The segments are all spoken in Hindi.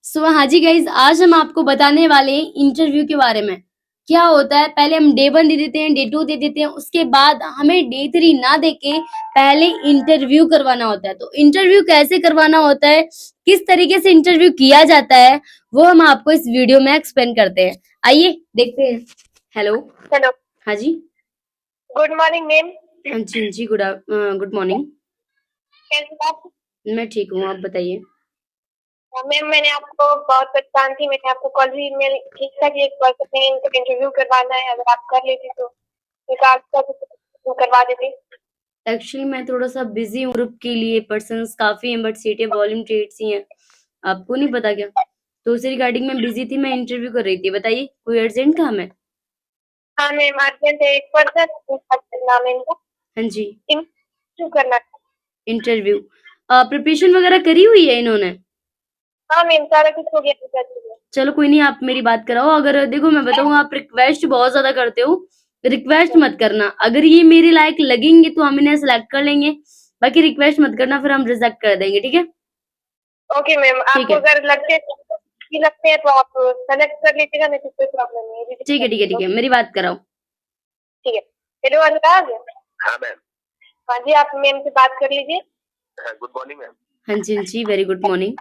सो हाँ जी गाइज, आज हम आपको बताने वाले हैं इंटरव्यू के बारे में। क्या होता है, पहले हम डे 1 दे देते हैं, डे 2 दे देते हैं, उसके बाद हमें डे 3 ना देके पहले इंटरव्यू करवाना होता है। तो इंटरव्यू कैसे करवाना होता है, किस तरीके से इंटरव्यू किया जाता है, वो हम आपको इस वीडियो में एक्सप्लेन करते हैं। आइए देखते हैं। हेलो। हेलो, हाँ जी। Good morning ma'am. हाँ जी, हाँ जी। Good morning. कैसे आप? मैं ठीक हूँ, आप बताइए। मैम, मैंने आपको बहुत परेशान थी, मैंने आपको कल भी ईमेल किया था कि एक पर्सन ने इनका इंटरव्यू करवाना है, अगर आप कर लेती तो एक आज का करवा देती। एक्चुअली मैं थोड़ा-सा बिज़ी हूँ, ग्रुप के लिए पर्सन्स काफ़ी हैं बट सीटें वॉलंटियर्स ही हैं। आपको नहीं पता क्या? तो उसी रिगार्डिंग मैं बिज़ी थी, मैं इंटरव्यू कर रही थी। बताइए, कोई अर्जेंट काम है? हाँ मैम, अर्जेंट है, एक पर्सन नाम है इनका, हाँ जी, इंटरव्यू करना था। इंटरव्यू। प्रिपरेशन वगैरह करी हुई है इन्होंने? हाँ मैम, सारा कुछ हो गया, कर दीजिए। चलो कोई नहीं, आप मेरी बात कराओ। अगर देखो मैं बताऊँ, आप रिक्वेस्ट बहुत ज़्यादा करते हो, रिक्वेस्ट मत करना। अगर ये मेरे लायक लगेंगे तो हम इन्हें सेलेक्ट कर लेंगे, बाकी रिक्वेस्ट मत करना, फिर हम रिजेक्ट कर देंगे, ठीक है? ओके मैम, ठीक आपको है। अगर लगते हैं तो आप सेलेक्ट कर लीजिएगा, नहीं तो कोई प्रॉब्लम नहीं है, रिजेक्ट ठीक कर है, ठीक है, ठीक दीजिएगा। है। मेरी बात कराओ। ठीक है। हेलो अनुराग। हाँ मैम। हाँ जी, आप मैम से बात कर लीजिए। Good morning ma'am. हाँ जी, हाँ जी। Very good morning.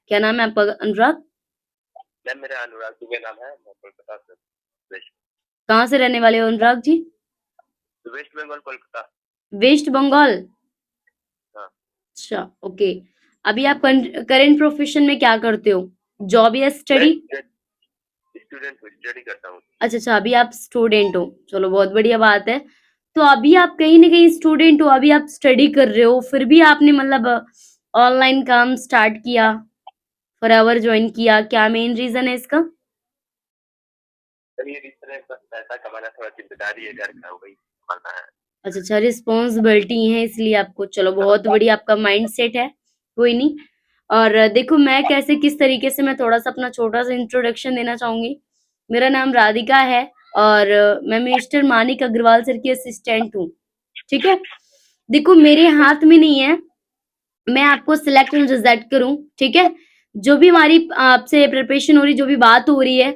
क्या नाम है आपका? अनुराग? मैम मेरा अनुराग दुबे नाम है, मैं कोलकाता से वेस्ट कहाँ से रहने वाले हो अनुराग जी? वेस्ट बंगाल कोलकाता। वेस्ट बंगाल। हाँ। अच्छा, ओके। अभी आप करंट प्रोफेशन में क्या करते हो? जॉब या मैं स्टडी? स्टूडेंट हूँ, स्टडी करता हूँ। अच्छा, अच्छा। अभी आप स्टूडेंट हो, चलो बहुत बढ़िया बात है। तो अभी आप कहीं ना कहीं स्टूडेंट हो, अभी आप स्टडी कर रहे हो, फिर भी आपने मतलब ऑनलाइन काम स्टार्ट किया, फॉरएवर ज्वाइन किया, क्या मेन रीजन है इसका? सर ये रीजन है, बस पैसा कमाना, थोड़ा जिम्मेदारी है घर का, वही संभालना है। अच्छा, अच्छा। रिस्पॉन्सिबिलिटी है इसलिए आपको, चलो बहुत बढ़िया आपका माइंड सेट है। कोई नहीं। और देखो मैं कैसे किस तरीके से, मैं थोड़ा सा अपना छोटा सा इंट्रोडक्शन देना चाहूंगी। मेरा नाम राधिका है और मैं मिस्टर मानिक अग्रवाल सर की असिस्टेंट हूँ। ठीक है। देखो मेरे हाथ में नहीं है मैं आपको सिलेक्ट एंड रिजेक्ट करूं। ठीक है। जो भी हमारी आपसे प्रिपरेशन हो रही, जो भी बात हो रही है,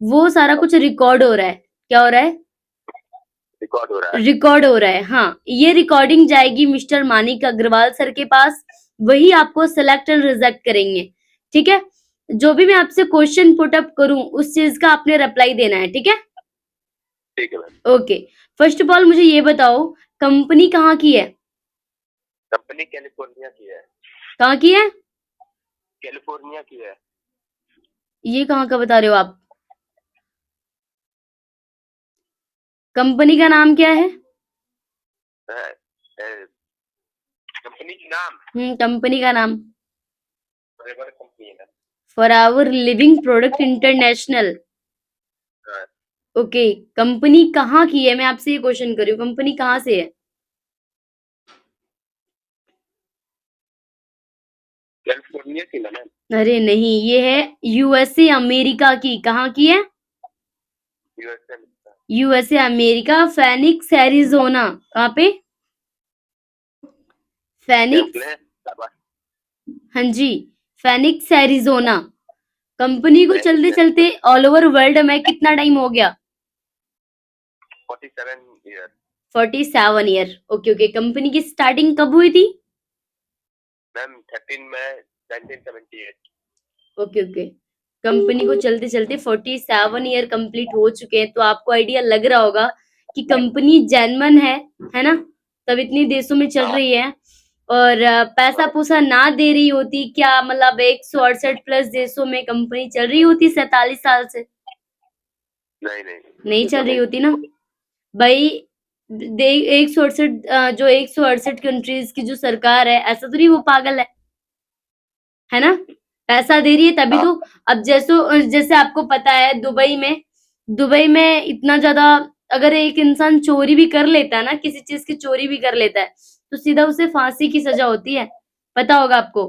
वो सारा कुछ रिकॉर्ड हो रहा है। क्या हो रहा है? रिकॉर्ड हो रहा है। रिकॉर्ड हो रहा है। हाँ, ये रिकॉर्डिंग जाएगी मिस्टर मानिक अग्रवाल सर के पास, वही आपको सिलेक्ट एंड रिजेक्ट करेंगे। ठीक है। जो भी मैं आपसे क्वेश्चन पुट अप करूं, उस चीज का आपने रिप्लाई देना है। ठीक है। ठीक है ma'am. Okay. First of all मुझे ये बताओ, कंपनी कहाँ की है? कंपनी कैलिफोर्निया की है। कहाँ की है? कैलिफोर्निया की है। ये कहाँ का बता रहे हो आप? कंपनी का नाम क्या है? कंपनी की नाम कंपनी का नाम? फॉरएवर कंपनी है। Forever living product international. हाँ, ओके। कंपनी कहाँ की है, मैं आपसे ये क्वेश्चन कर रही हूँ, कंपनी कहाँ से है? कैलिफोर्निया की ना मैम। अरे नहीं, ये है यूएसए अमेरिका की। कहाँ की है? USA. USA America, Phoenix Arizona. कहाँ पे? फेनिक्स। हाँ जी, फेनिक्स एरिजोना। कंपनी को चलते चलते ऑल ओवर वर्ल्ड में कितना टाइम हो गया? 47 year. 47 year. Okay, okay. Company की स्टार्टिंग कब हुई थी? मैम 13 मई 1978। Okay, okay. कंपनी को चलते चलते 47 ईयर कंप्लीट हो चुके हैं, तो आपको आइडिया लग रहा होगा कि कंपनी जेन्युइन है ना? तब इतनी देशों में चल रही है। और पैसा पूसा ना दे रही होती क्या, मतलब 168 प्लस देशों में कंपनी चल रही होती 47 साल से? नहीं नहीं चल रही होती ना भाई। 168 जो 168 कंट्रीज की जो सरकार है, ऐसा तो नहीं वो पागल है ना? पैसा दे रही है तभी तो। अब जैसे आपको पता है, दुबई में इतना ज्यादा, अगर एक इंसान चोरी भी कर लेता है ना, किसी चीज की चोरी भी कर लेता है, तो सीधा उसे फांसी की सजा होती है। पता होगा आपको।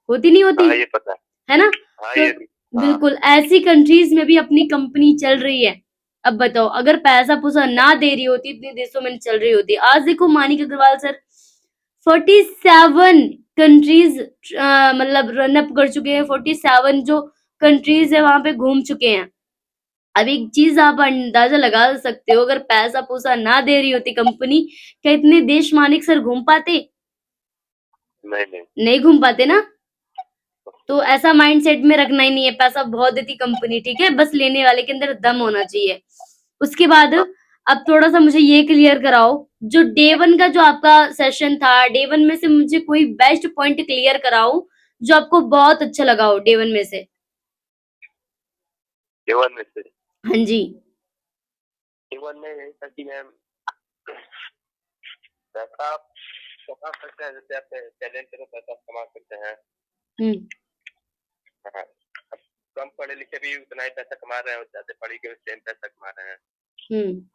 होती नहीं होती? हाँ ये पता है ना? हाँ तो ये बिल्कुल ऐसी कंट्रीज में भी अपनी कंपनी चल रही है। अब बताओ, अगर पैसा पूसा ना दे रही होती, इतने देशों में चल रही होती। आज देखो मानिक अग्रवाल सर 47 कंट्रीज मतलब रन अप कर चुके हैं, 47 जो कंट्रीज है वहां पे घूम चुके हैं। अब एक चीज आप अंदाजा लगा सकते हो, अगर पैसा पूसा ना दे रही होती कंपनी, क्या इतने देश मानिक सर घूम पाते? नहीं नहीं घूम पाते ना। तो ऐसा माइंडसेट में रखना ही नहीं है, पैसा बहुत देती कंपनी, ठीक है, बस लेने वाले के अंदर दम होना चाहिए। उसके बाद अब थोड़ा सा मुझे ये क्लियर कराओ, जो डे 1 का जो आपका सेशन था, डे 1 में से मुझे कोई बेस्ट पॉइंट क्लियर कराओ जो आपको बहुत अच्छा लगा हो डे 1 में से। A1 में से हाँ जी। A1 में यही था कि मैम पैसा कमा सकते हैं, जैसे अपने टैलेंट से पैसा कमा सकते हैं। हाँ, अब कम पढ़े लिखे भी उतना ही पैसा कमा रहे हैं, और ज्यादा पढ़े लिखे भी सेम पैसा कमा रहे हैं।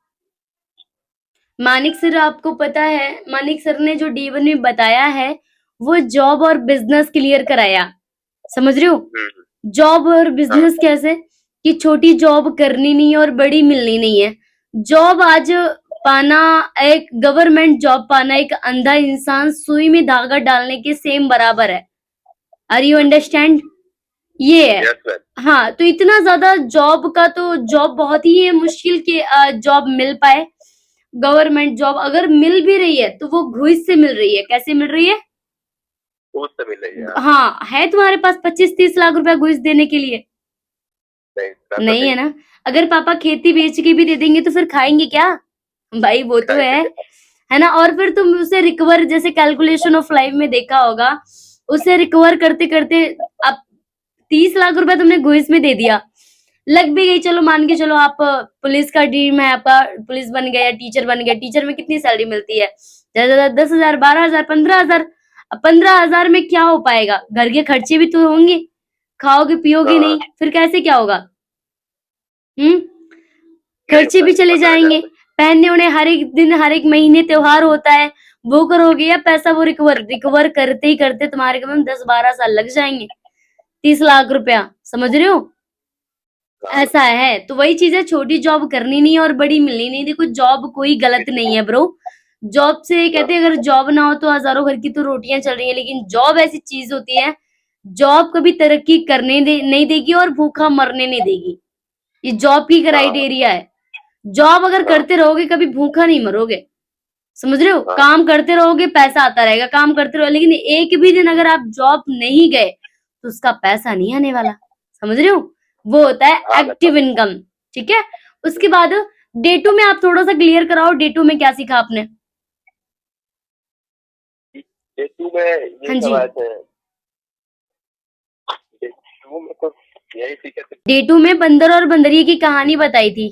मानिक सर आपको पता है, मानिक सर ने जो डे 1 में बताया है वो जॉब और बिजनेस क्लियर कराया, समझ रहे हो? जॉब और बिजनेस कैसे कि छोटी जॉब करनी नहीं है और बड़ी मिलनी नहीं है। जॉब आज पाना, एक गवर्नमेंट जॉब पाना एक अंधा इंसान सुई में धागा डालने के सेम बराबर है। Are you understand? ये है। Yes, ma'am. हाँ, तो इतना ज्यादा जॉब का तो जॉब बहुत ही मुश्किल के जॉब मिल पाए। गवर्नमेंट जॉब अगर मिल भी रही है तो वो घूस से मिल रही है। कैसे मिल रही है? घूस से मिल रही है। हाँ, है तुम्हारे पास 25-30 लाख रुपया घूस देने के लिए? नहीं है ना। अगर पापा खेती बेच के भी दे देंगे तो फिर खाएंगे क्या भाई? वो तो है ना। और फिर तुम उसे रिकवर, जैसे कैलकुलेशन ऑफ लाइफ में देखा होगा, उसे रिकवर करते करते अब 30 लाख रुपया तुमने घूस में दे दिया, लग भी गई, चलो मान के चलो आप पुलिस का ड्रीम है आपका, पुलिस बन गया या टीचर बन गया। टीचर में कितनी सैलरी मिलती है? ज्यादा 10,000, 12,000, 15,000। अब 15,000 में क्या हो पाएगा? घर के खर्चे भी तो होंगे, खाओगे पियोगे नहीं, फिर कैसे क्या होगा? खर्चे भी चले जाएंगे। पहनने उन्हें हर एक दिन, हर एक महीने त्योहार होता है, वो करोगे या पैसा वो रिकवर करते ही करते तुम्हारे कम 10-12 साल लग जाएंगे। 30 लाख रुपया, समझ रहे हो? ऐसा है। तो वही चीज है, छोटी जॉब करनी नहीं और बड़ी मिलनी नहीं। देखो जॉब कोई गलत नहीं है ब्रो। जॉब से कहते हैं अगर जॉब ना हो तो हजारों घर की तो रोटियां चल रही है, लेकिन जॉब ऐसी चीज होती है, जॉब कभी तरक्की करने नहीं देगी और भूखा मरने नहीं देगी। ये जॉब की क्राइटेरिया है। जॉब अगर करते रहोगे कभी भूखा नहीं मरोगे, समझ रहे हो? काम करते रहोगे पैसा आता रहेगा, काम करते रहो, लेकिन एक भी दिन अगर आप जॉब नहीं गए तो उसका पैसा नहीं आने वाला, समझ रहे हो? वो होता है एक्टिव इनकम, ठीक है। उसके बाद डे 2 में आप थोड़ा सा क्लियर कराओ, डे 2 में क्या सीखा आपने? डे 2 में ये हाँ जी। सब आए थे। डे 2 में तो यही सीखे थे। डे 2 में बंदर और बंदरिये की कहानी बताई थी।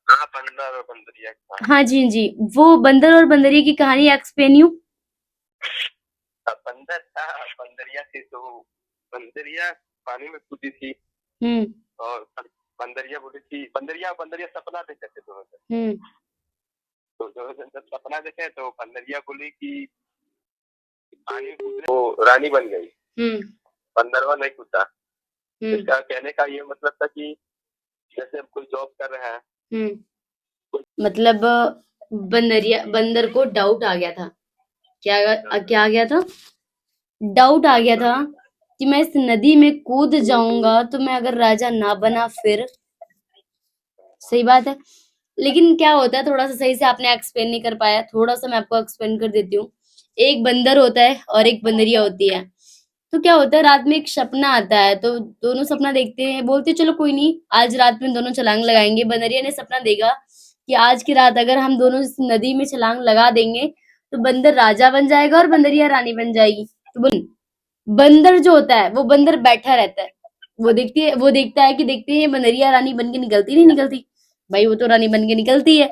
हाँ, बंदर और बंदरिया का। हाँ जी जी, वो बंदर और बंदरिये की कहानी एक्सप्लेन यू। बंदर था, बंदरिया थी, तो बंदरिया पानी में कूदी थी और बंदरिया बोली थी, बंदरिया सपना देखे थे दोनों से। तो जब सपना देखे तो बंदरिया बोली कि पानी में कूदने वो रानी बन गई, बंदरवा नहीं कूदा। इसका कहने का ये मतलब था कि जैसे हम कोई जॉब कर रहे हैं, मतलब बंदर को डाउट आ गया था। क्या आ गया था? डाउट आ गया था कि मैं इस नदी में कूद जाऊंगा तो मैं अगर राजा ना बना फिर। सही बात है, लेकिन क्या होता है, थोड़ा सा सही से आपने एक्सप्लेन नहीं कर पाया, थोड़ा सा मैं आपको एक्सप्लेन कर देती हूँ। एक बंदर होता है और एक बंदरिया होती है। तो क्या होता है, रात में एक सपना आता है, तो दोनों सपना देखते हैं, बोलते चलो कोई नहीं, आज रात में दोनों छलांग लगाएंगे। बंदरिया ने सपना देखा कि आज की रात अगर हम दोनों इस नदी में छलांग लगा देंगे तो बंदर राजा बन जाएगा और बंदरिया रानी बन जाएगी। तो बंदर जो होता है वो बंदर बैठा रहता है, वो देखता है कि देखते हैं बंदरिया रानी बन के निकलती नहीं निकलती। भाई वो तो रानी बन के निकलती है।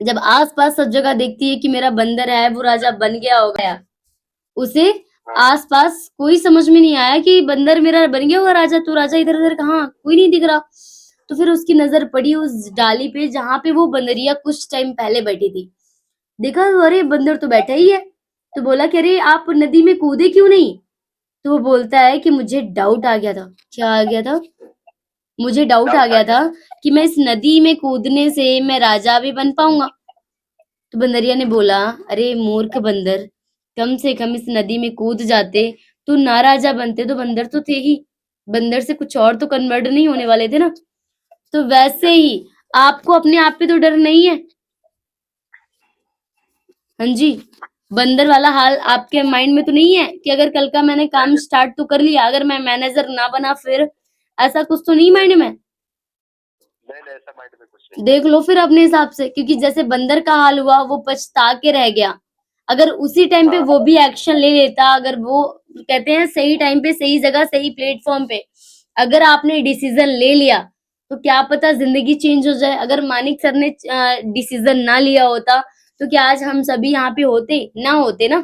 जब आसपास सब जगह देखती है कि मेरा बंदर है वो राजा बन गया होगा, उसे आसपास कोई समझ में नहीं आया कि बंदर मेरा बन गया होगा राजा, तो राजा इधर उधर कहाँ, कोई नहीं दिख रहा। तो फिर उसकी नजर पड़ी उस डाली पे जहां पे वो बंदरिया कुछ टाइम पहले बैठी थी। देखा तो अरे बंदर तो बैठा ही है। तो बोला कि अरे आप नदी में कूदे क्यों नहीं? तो वो बोलता है कि मुझे डाउट आ गया था। क्या आ गया था? मुझे डाउट आ गया था कि मैं इस नदी में कूदने से मैं राजा भी बन पाऊंगा। तो बंदरिया ने बोला, अरे मूर्ख बंदर, कम से कम इस नदी में कूद जाते तो ना राजा बनते, तो बंदर तो थे ही, बंदर से कुछ और तो कन्वर्ट नहीं होने वाले थे ना। तो वैसे ही आपको अपने आप पे तो डर नहीं है। हाँ जी, बंदर वाला हाल आपके माइंड में तो नहीं है कि अगर कल का मैंने काम स्टार्ट तो कर लिया, अगर मैं मैनेजर ना बना फिर, ऐसा कुछ तो नहीं माइंड में? नहीं, ऐसा माइंड में कुछ नहीं। देख लो फिर अपने हिसाब से, क्योंकि जैसे बंदर का हाल हुआ वो पछता के रह गया। अगर उसी टाइम पे वो भी एक्शन ले लेता, अगर वो कहते हैं सही टाइम पे सही जगह सही प्लेटफॉर्म पे अगर आपने डिसीजन ले लिया तो क्या पता जिंदगी चेंज हो जाए। अगर मानिक सर ने डिसीजन ना लिया होता तो क्या आज हम सभी यहाँ पे होते ना होते ना,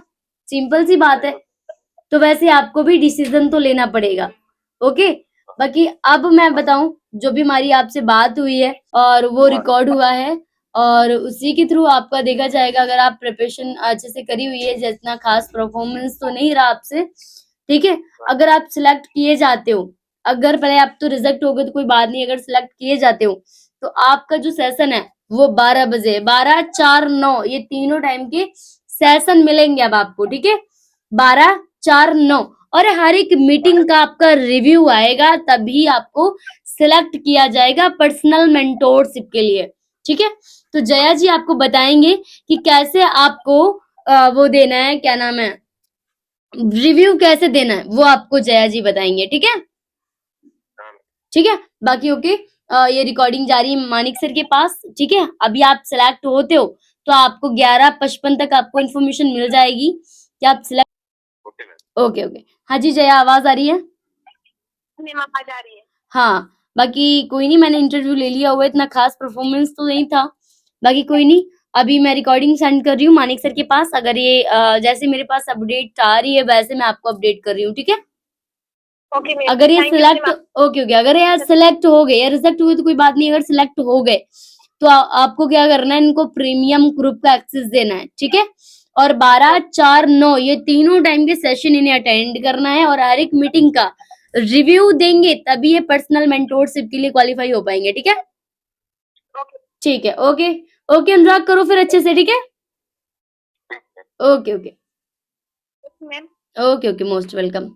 सिंपल सी बात है। तो वैसे आपको भी डिसीजन तो लेना पड़ेगा। ओके, बाकी अब मैं बताऊं, जो भी हमारी आपसे बात हुई है और वो रिकॉर्ड हुआ है और उसी के थ्रू आपका देखा जाएगा। अगर आप प्रिपरेशन अच्छे से करी हुई है, जितना खास परफॉर्मेंस तो नहीं रहा आपसे, ठीक है। अगर आप सिलेक्ट किए जाते हो, अगर पहले आप तो रिजेक्ट हो गए तो कोई बात नहीं, अगर सिलेक्ट किए जाते हो तो आपका जो सेशन है वो 12 बजे, 12, 4, 9 ये तीनों टाइम के सेशन मिलेंगे अब आपको, ठीक है। 12, 4, 9 और हर एक मीटिंग का आपका रिव्यू आएगा, तभी आपको सिलेक्ट किया जाएगा पर्सनल मेंटोरशिप के लिए, ठीक है। तो जया जी आपको बताएंगे कि कैसे आपको वो देना है, क्या नाम है, रिव्यू कैसे देना है, वो आपको जया जी बताएंगे, ठीक है। ठीक है, बाकी ओके। ये रिकॉर्डिंग जारी है मानिक सर के पास, ठीक है। अभी आप सिलेक्ट होते हो तो आपको 11:55 तक आपको इन्फॉर्मेशन मिल जाएगी कि आप सिलेक्ट। ओके ओके, हाँ जी जया आवाज आ रही है? मैम आवाज आ रही है। हाँ, बाकी कोई नहीं, मैंने इंटरव्यू ले लिया हुआ है, इतना खास परफॉर्मेंस तो नहीं था। बाकी कोई नहीं, अभी मैं रिकॉर्डिंग सेंड कर रही हूँ मानिक सर के पास। अगर ये जैसे मेरे पास अपडेट आ रही है वैसे मैं आपको अपडेट कर रही हूँ, ठीक है। ओके मैम, अगर ये thank you select, ma'am. Okay okay, अगर यार सिलेक्ट हो गए या रिजेक्ट हुए तो कोई बात नहीं, अगर सिलेक्ट हो गए तो आपको क्या करना है, इनको प्रीमियम ग्रुप का एक्सेस देना है, ठीक है। और 12, 4, 9 ये तीनों टाइम के सेशन इन्हें अटेंड करना है और हर एक मीटिंग का रिव्यू देंगे, तभी ये पर्सनल मेंटोरशिप के लिए क्वालिफाई हो पाएंगे, ठीक है। ठीक है, ओके ओके, अनुराग करो फिर अच्छे से, ठीक है। Okay okay ma'am okay okay, most welcome.